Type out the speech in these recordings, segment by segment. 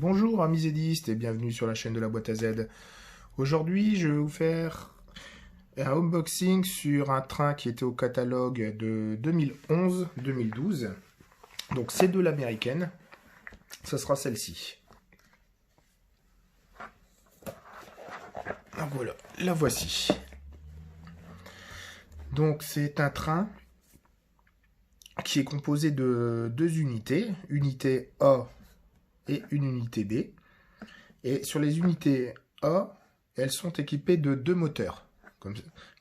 Bonjour amis zédistes et bienvenue sur la chaîne de la boîte à Z. Aujourd'hui je vais vous faire un unboxing sur un train qui était au catalogue de 2011-2012. Donc c'est de l'américaine, ce sera celle-ci. Donc voilà, la voici. Donc c'est un train qui est composé de deux unités, unité A et une unité B. Et sur les unités A, elles sont équipées de deux moteurs.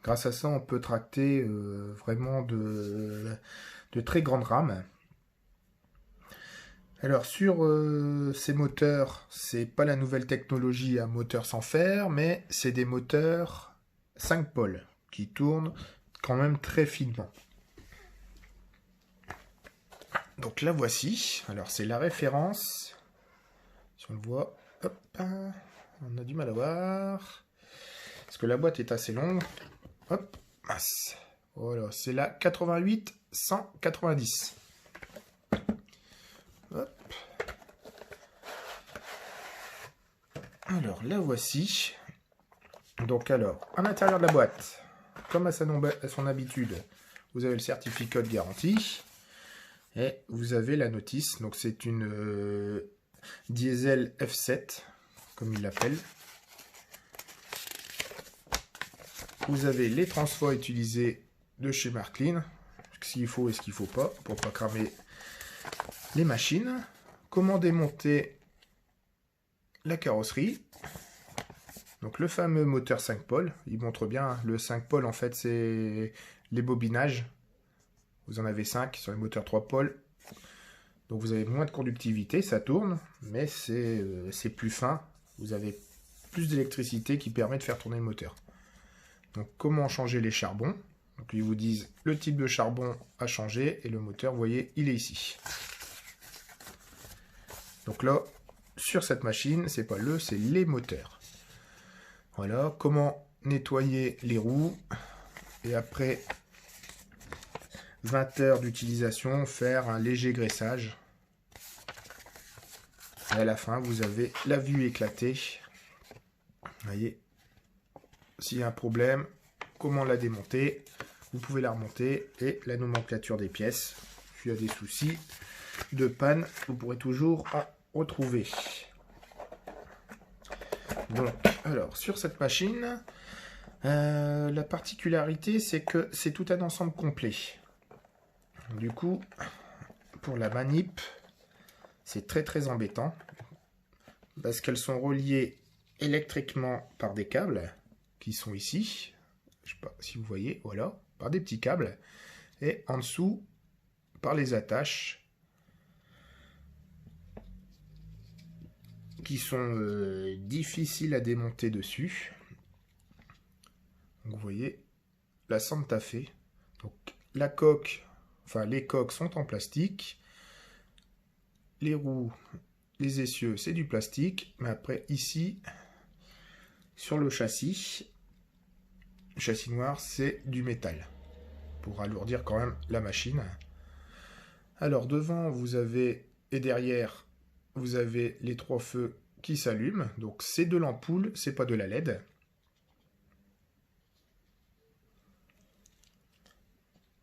Grâce à ça, on peut tracter vraiment de très grandes rames. Alors sur ces moteurs, c'est pas la nouvelle technologie à moteur sans fer, mais c'est des moteurs 5 pôles qui tournent quand même très finement. Donc la voici. Alors c'est la référence. Si on le voit, hop, on a du mal à voir. Parce que la boîte est assez longue. Hop, mince. Voilà, c'est la 88-190. Hop. Alors, la voici. Donc alors, à l'intérieur de la boîte, comme à son habitude, vous avez le certificat de garantie. Et vous avez la notice. Donc c'est une diesel F7, comme il l'appelle. Vous avez les transferts utilisés de chez Marklin, ce qu'il faut et ce qu'il ne faut pas, pour ne pas cramer les machines. Comment démonter la carrosserie. Donc le fameux moteur 5 pôles, il montre bien, le 5 pôles en fait c'est les bobinages. Vous en avez 5 sur les moteurs 3 pôles. Donc vous avez moins de conductivité, ça tourne, mais c'est plus fin. Vous avez plus d'électricité qui permet de faire tourner le moteur. Donc comment changer les charbons? Donc ils vous disent le type de charbon a changé et le moteur, vous voyez, il est ici. Donc là, sur cette machine, c'est pas c'est les moteurs. Voilà, comment nettoyer les roues et après 20 heures d'utilisation, faire un léger graissage. Et à la fin, vous avez la vue éclatée. Vous voyez, s'il y a un problème, comment la démonter. Vous pouvez la remonter et la nomenclature des pièces. S'il y a des soucis de panne, vous pourrez toujours retrouver. Donc, alors, sur cette machine, la particularité, c'est que c'est tout un ensemble complet. Du coup, pour la manip, c'est très embêtant parce qu'elles sont reliées électriquement par des câbles qui sont ici. Je sais pas si vous voyez, voilà, par des petits câbles. Et en dessous, par les attaches qui sont difficiles à démonter dessus. Donc, vous voyez, la Santa Fe. Donc, la coque. Enfin, les coques sont en plastique. Les roues, les essieux, c'est du plastique. Mais après, ici, sur le châssis noir, c'est du métal. Pour alourdir quand même la machine. Alors, devant, vous avez, et derrière, vous avez les trois feux qui s'allument. Donc, c'est de l'ampoule, c'est pas de la LED.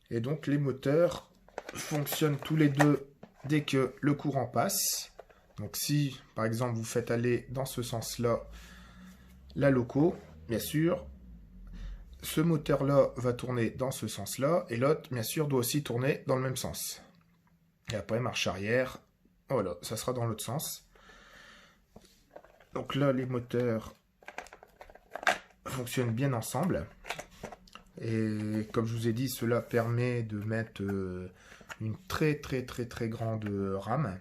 Et donc les moteurs fonctionnent tous les deux dès que le courant passe. Donc si par exemple vous faites aller dans ce sens-là la loco, bien sûr, ce moteur-là va tourner dans ce sens-là et l'autre, bien sûr, doit aussi tourner dans le même sens. Et après, marche arrière, voilà, ça sera dans l'autre sens. Donc là, les moteurs fonctionnent bien ensemble. Et comme je vous ai dit, cela permet de mettre une très grande rame.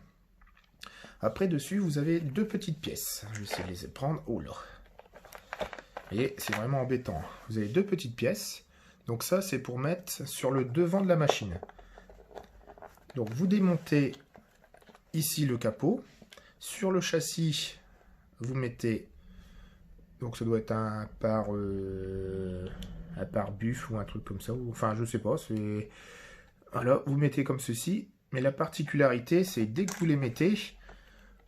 Après, dessus, vous avez deux petites pièces. Je vais essayer de les prendre. Oh là! Et c'est vraiment embêtant. Vous avez deux petites pièces. Donc ça, c'est pour mettre sur le devant de la machine. Donc vous démontez ici le capot. Sur le châssis, vous mettez... Donc ça doit être un pare-buff ou un truc comme ça, enfin je sais pas, c'est... Voilà, vous mettez comme ceci, mais la particularité c'est dès que vous les mettez,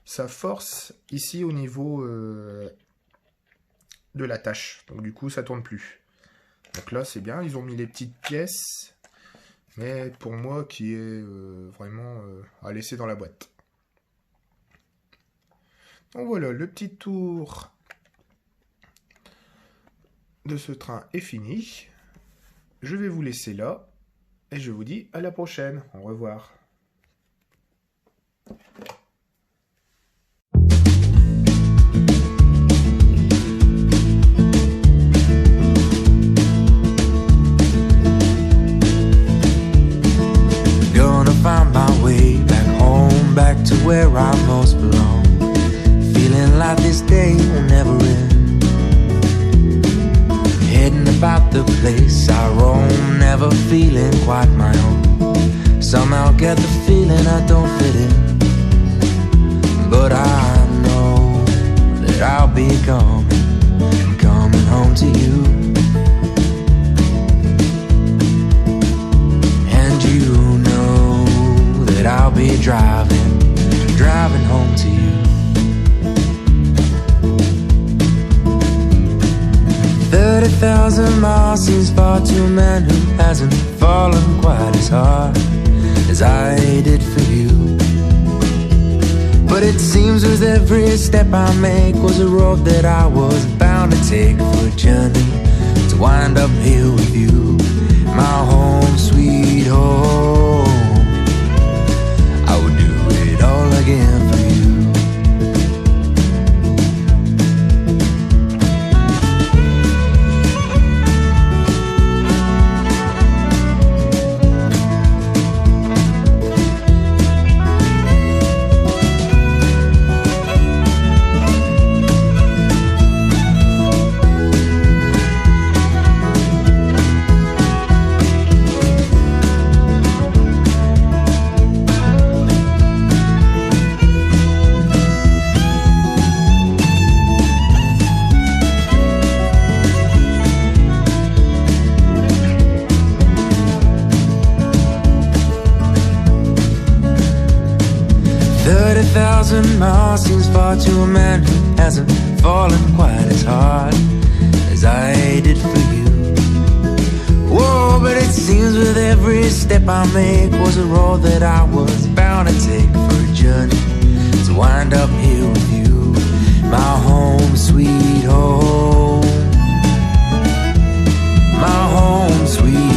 ça force ici au niveau de l'attache. Donc du coup, ça tourne plus. Donc là, c'est bien. Ils ont mis les petites pièces. Mais pour moi, qui est vraiment à laisser dans la boîte. Donc voilà, le petit tour de ce train est fini. Je vais vous laisser là. Et je vous dis à la prochaine. Au revoir. Find my way back home, back to where I most belong. Feeling like this day will never end. Heading about the place I roam, never feeling quite my own. Somehow get the feeling I don't fit in, but I know that I'll be coming home to you. And you know that I'll be driving home to you. 30,000 miles seems far to a man who hasn't fallen quite as hard as I did for you. But it seems with every step I make was a road that I was bound to take for a journey to wind up here with you, my home, sweet home. I would do it all again for you. Miles seems far to a man who hasn't fallen quite as hard as I did for you. Whoa, but it seems with every step I make was a road that I was bound to take for a journey to wind up here with you, my home, sweet home, my home, sweet